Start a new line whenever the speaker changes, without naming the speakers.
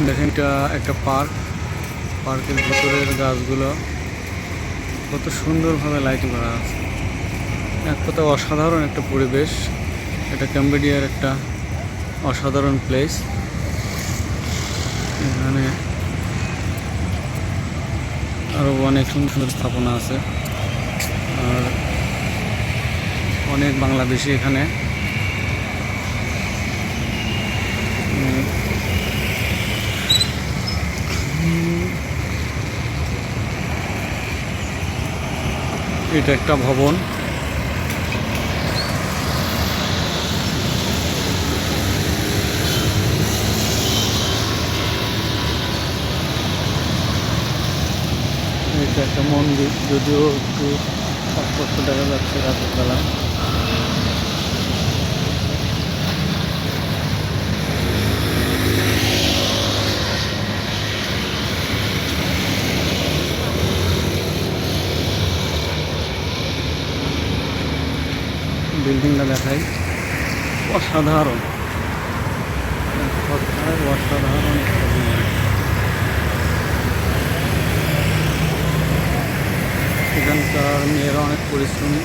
দেখেন এটা একটা পার্ক, পার্কের ভিতরের গাছগুলো কত সুন্দরভাবে লাইটিং করা আছে। এক কথা অসাধারণ একটা পরিবেশ। এটা কম্বোডিয়ার একটা অসাধারণ প্লেস। এখানে আরও অনেক সুন্দর সুন্দর স্থাপনা আছে, আর অনেক বাংলাদেশি এখানে। এটা একটা ভবন। এটা একটা মন্দির, যদিও একটু স্পষ্ট দেখা যাচ্ছে রাতের বেলা। বিল্ডিংটা দেখাই, অসাধারণ, অসাধারণ একটা building। এখানকার মেয়েরা অনেক পরিশ্রমী।